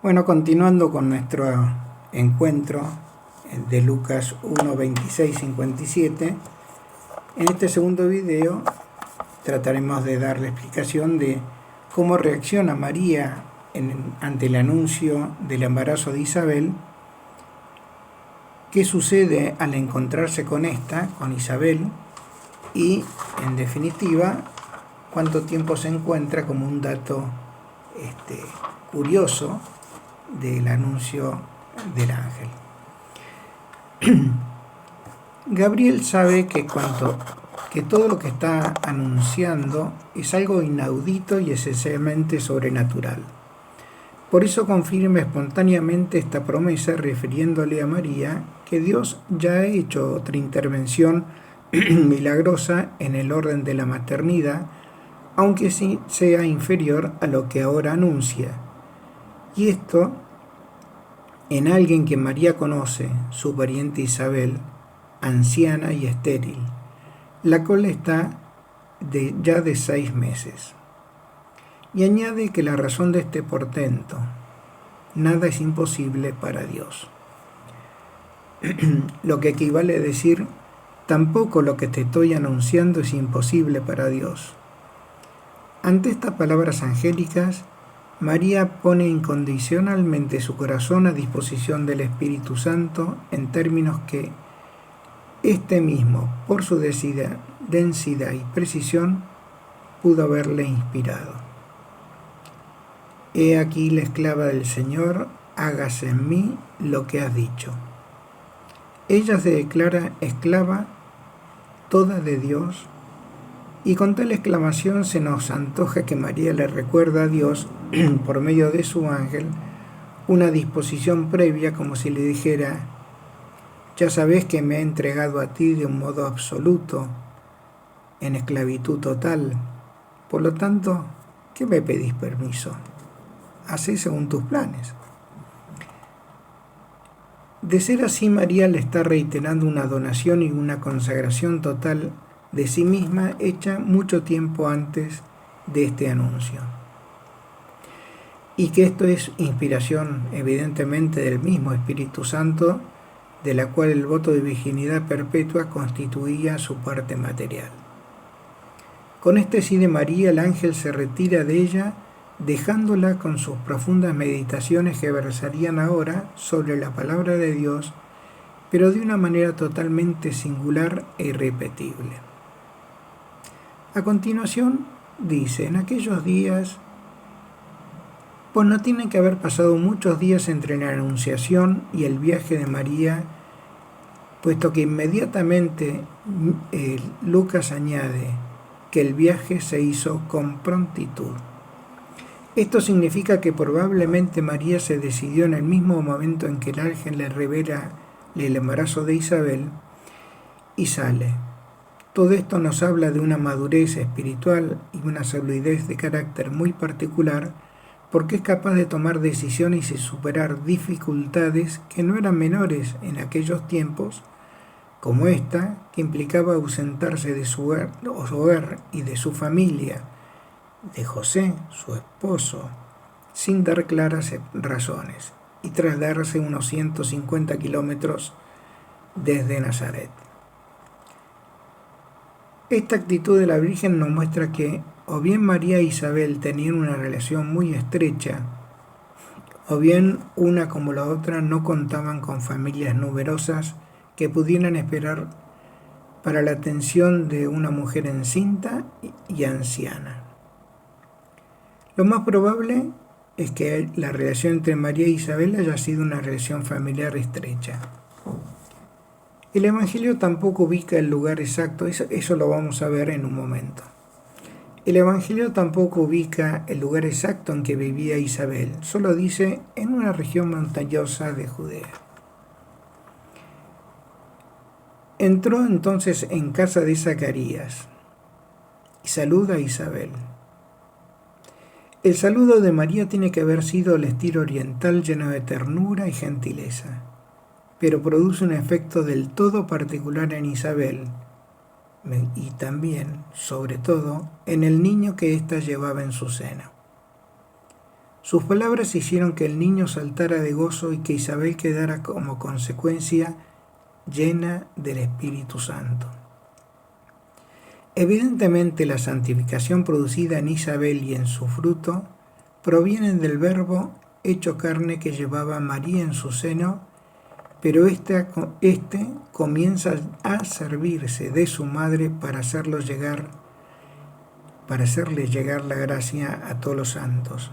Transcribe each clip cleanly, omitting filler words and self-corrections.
Bueno, continuando con nuestro encuentro de Lucas 1, 26, 57, en este segundo video trataremos de dar la explicación de cómo reacciona María ante el anuncio del embarazo de Isabel, qué sucede al encontrarse con Isabel, y en definitiva cuánto tiempo se encuentra como un dato curioso del anuncio del ángel. Gabriel sabe que todo lo que está anunciando es algo inaudito y esencialmente sobrenatural. Por eso confirma espontáneamente esta promesa, refiriéndole a María que Dios ya ha hecho otra intervención milagrosa en el orden de la maternidad, aunque sí sea inferior a lo que ahora anuncia. Y esto en alguien que María conoce, su pariente Isabel, anciana y estéril, la cual está ya de 6 meses. Y añade que la razón de este portento: nada es imposible para Dios. Lo que equivale a decir: tampoco lo que te estoy anunciando es imposible para Dios. Ante estas palabras angélicas, María pone incondicionalmente su corazón a disposición del Espíritu Santo en términos que este mismo, por su densidad y precisión, pudo haberle inspirado. He aquí la esclava del Señor, hágase en mí lo que has dicho. Ella se declara esclava toda de Dios, y con tal exclamación se nos antoja que María le recuerda a Dios, por medio de su ángel, una disposición previa, como si le dijera: ya sabes que me he entregado a ti de un modo absoluto, en esclavitud total. Por lo tanto, ¿qué me pedís permiso? Hacé según tus planes. De ser así, María le está reiterando una donación y una consagración total de sí misma hecha mucho tiempo antes de este anuncio. Y que esto es inspiración evidentemente del mismo Espíritu Santo, de la cual el voto de virginidad perpetua constituía su parte material. Con este sí de María, el ángel se retira de ella, dejándola con sus profundas meditaciones que versarían ahora sobre la palabra de Dios, pero de una manera totalmente singular e irrepetible. A continuación dice: en aquellos días, pues no tienen que haber pasado muchos días entre la anunciación y el viaje de María, puesto que inmediatamente Lucas añade que el viaje se hizo con prontitud. Esto significa que probablemente María se decidió en el mismo momento en que el ángel le revela el embarazo de Isabel y sale. Todo esto nos habla de una madurez espiritual y una solidez de carácter muy particular, porque es capaz de tomar decisiones y superar dificultades que no eran menores en aquellos tiempos, como esta, que implicaba ausentarse de su hogar y de su familia, de José, su esposo, sin dar claras razones, y trasladarse unos 150 kilómetros desde Nazaret. Esta actitud de la Virgen nos muestra que o bien María e Isabel tenían una relación muy estrecha, o bien una como la otra no contaban con familias numerosas que pudieran esperar para la atención de una mujer encinta y anciana. Lo más probable es que la relación entre María e Isabel haya sido una relación familiar estrecha. El Evangelio tampoco ubica el lugar exacto, eso lo vamos a ver en un momento. El Evangelio tampoco ubica el lugar exacto en que vivía Isabel, solo dice en una región montañosa de Judea. Entró entonces en casa de Zacarías y saluda a Isabel. El saludo de María tiene que haber sido al estilo oriental, lleno de ternura y gentileza, pero produce un efecto del todo particular en Isabel y también, sobre todo, en el niño que ésta llevaba en su seno. Sus palabras hicieron que el niño saltara de gozo y que Isabel quedara como consecuencia llena del Espíritu Santo. Evidentemente la santificación producida en Isabel y en su fruto provienen del Verbo hecho carne que llevaba María en su seno, pero este comienza a servirse de su madre para hacerle llegar la gracia a todos los santos.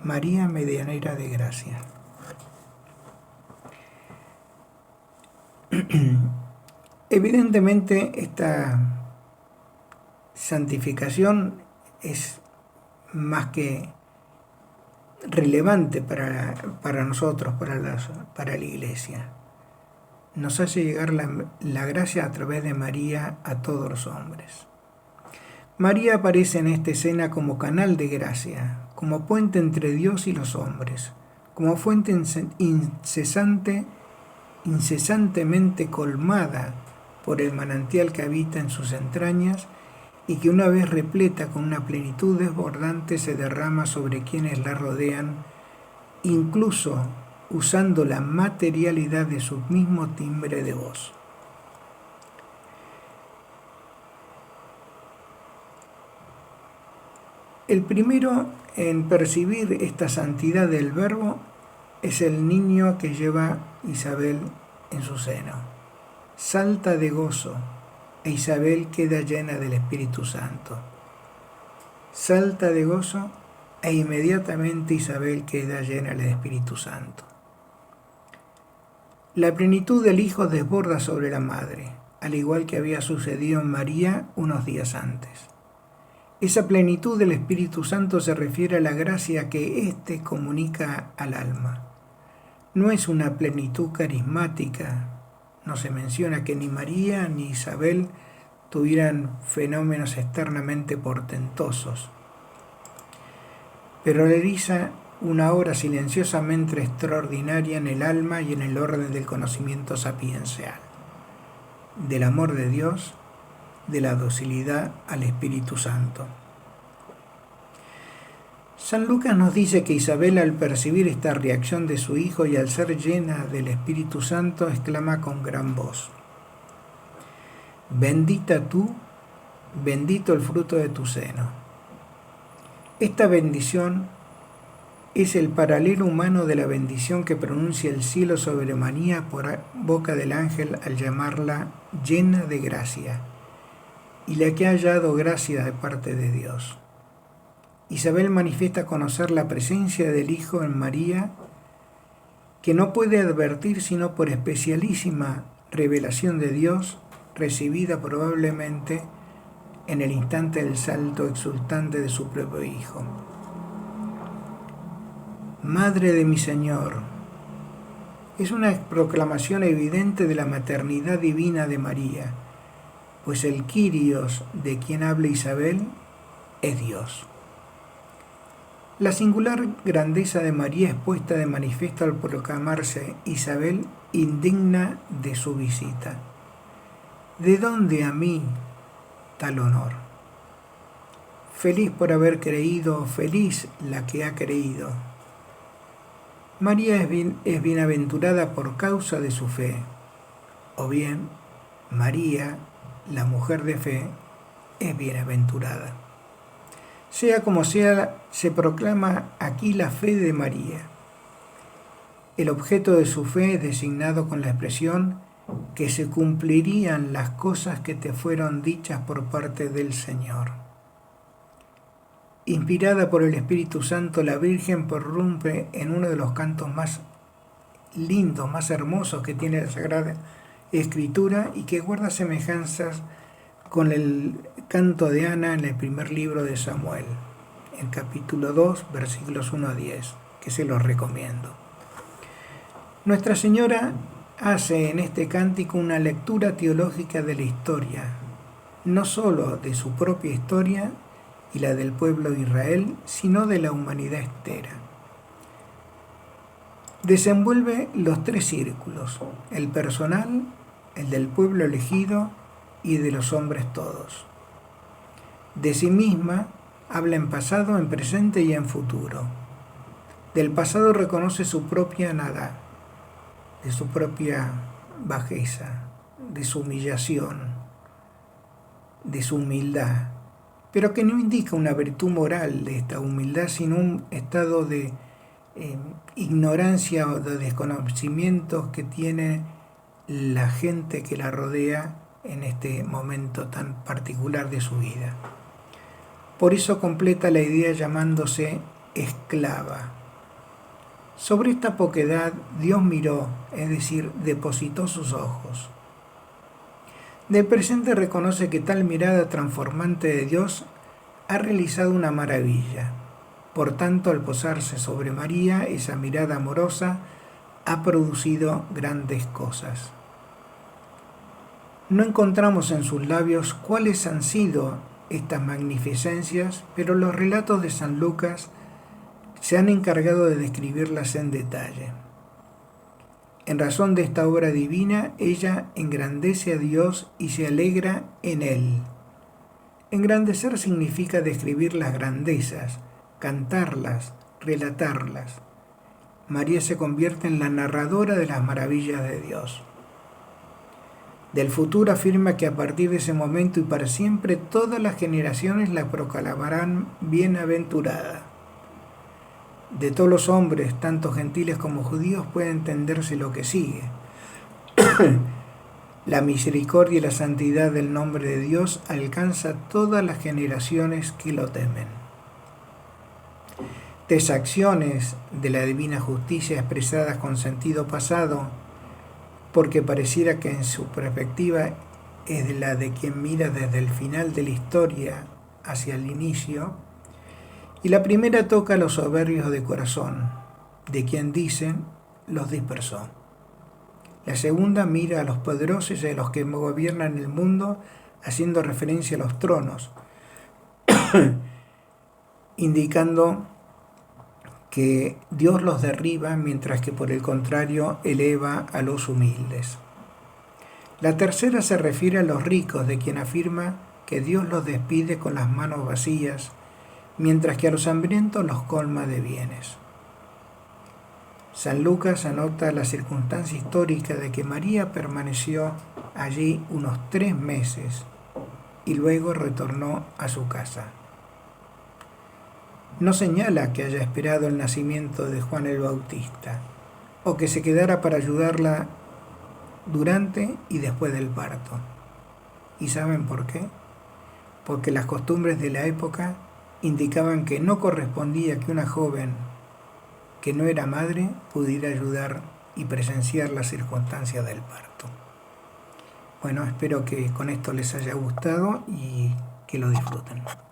María, medianera de gracia. Evidentemente esta santificación es más que relevante para nosotros, para la Iglesia. Nos hace llegar la gracia a través de María a todos los hombres. María aparece en esta escena como canal de gracia, como puente entre Dios y los hombres, como fuente incesantemente colmada por el manantial que habita en sus entrañas y que una vez repleta con una plenitud desbordante se derrama sobre quienes la rodean, incluso usando la materialidad de su mismo timbre de voz. El primero en percibir esta santidad del Verbo es el niño que lleva Isabel en su seno. Salta de gozo e Isabel queda llena del Espíritu Santo. Salta de gozo e inmediatamente Isabel queda llena del Espíritu Santo. La plenitud del Hijo desborda sobre la Madre, al igual que había sucedido en María unos días antes. Esa plenitud del Espíritu Santo se refiere a la gracia que éste comunica al alma. No es una plenitud carismática. No se menciona que ni María ni Isabel tuvieran fenómenos externamente portentosos, pero realiza una obra silenciosamente extraordinaria en el alma y en el orden del conocimiento sapiencial, del amor de Dios, de la docilidad al Espíritu Santo. San Lucas nos dice que Isabel, al percibir esta reacción de su hijo y al ser llena del Espíritu Santo, exclama con gran voz: «Bendita tú, bendito el fruto de tu seno». Esta bendición es el paralelo humano de la bendición que pronuncia el cielo sobre María por boca del ángel al llamarla llena de gracia, y la que ha hallado gracia de parte de Dios. Isabel manifiesta conocer la presencia del Hijo en María, que no puede advertir sino por especialísima revelación de Dios, recibida probablemente en el instante del salto exultante de su propio Hijo. Madre de mi Señor, es una proclamación evidente de la maternidad divina de María, pues el Kyrios de quien habla Isabel es Dios. La singular grandeza de María es puesta de manifiesto al proclamarse Isabel indigna de su visita. ¿De dónde a mí tal honor? Feliz por haber creído, feliz la que ha creído. María es bienaventurada por causa de su fe, o bien María, la mujer de fe, es bienaventurada. Sea como sea, se proclama aquí la fe de María. El objeto de su fe es designado con la expresión que se cumplirían las cosas que te fueron dichas por parte del Señor. Inspirada por el Espíritu Santo, la Virgen prorrumpe en uno de los cantos más lindos, más hermosos que tiene la Sagrada Escritura y que guarda semejanzas con el canto de Ana en el primer libro de Samuel, en capítulo 2, versículos 1 a 10, que se los recomiendo. Nuestra Señora hace en este cántico una lectura teológica de la historia, no solo de su propia historia y la del pueblo de Israel, sino de la humanidad entera. Desenvuelve los tres círculos: el personal, el del pueblo elegido y de los hombres todos. De sí misma Habla en pasado, en presente y en futuro. Del pasado reconoce su propia nada, de su propia bajeza, de su humillación, de su humildad, pero que no indica una virtud moral de esta humildad, sino un estado de ignorancia o de desconocimiento que tiene la gente que la rodea en este momento tan particular de su vida. Por eso completa la idea llamándose esclava. Sobre esta poquedad Dios miró, es decir, depositó sus ojos. Del presente reconoce que tal mirada transformante de Dios ha realizado una maravilla. Por tanto, al posarse sobre María, esa mirada amorosa ha producido grandes cosas. No encontramos en sus labios cuáles han sido estas magnificencias, pero los relatos de San Lucas se han encargado de describirlas en detalle. En razón de esta obra divina, ella engrandece a Dios y se alegra en Él. Engrandecer significa describir las grandezas, cantarlas, relatarlas. María se convierte en la narradora de las maravillas de Dios. Del futuro afirma que a partir de ese momento y para siempre todas las generaciones la proclamarán bienaventurada. De todos los hombres, tanto gentiles como judíos, puede entenderse lo que sigue. La misericordia y la santidad del nombre de Dios alcanza todas las generaciones que lo temen. Exacciones de la divina justicia expresadas con sentido pasado, porque pareciera que en su perspectiva es la de quien mira desde el final de la historia hacia el inicio, y la primera toca a los soberbios de corazón, de quien dicen los dispersó. La segunda mira a los poderosos y a los que gobiernan el mundo, haciendo referencia a los tronos, indicando que Dios los derriba, mientras que por el contrario eleva a los humildes. La tercera se refiere a los ricos, de quien afirma que Dios los despide con las manos vacías, mientras que a los hambrientos los colma de bienes. San Lucas anota la circunstancia histórica de que María permaneció allí unos 3 meses y luego retornó a su casa. No señala que haya esperado el nacimiento de Juan el Bautista o que se quedara para ayudarla durante y después del parto. ¿Y saben por qué? Porque las costumbres de la época indicaban que no correspondía que una joven que no era madre pudiera ayudar y presenciar las circunstancias del parto. Bueno, espero que con esto les haya gustado y que lo disfruten.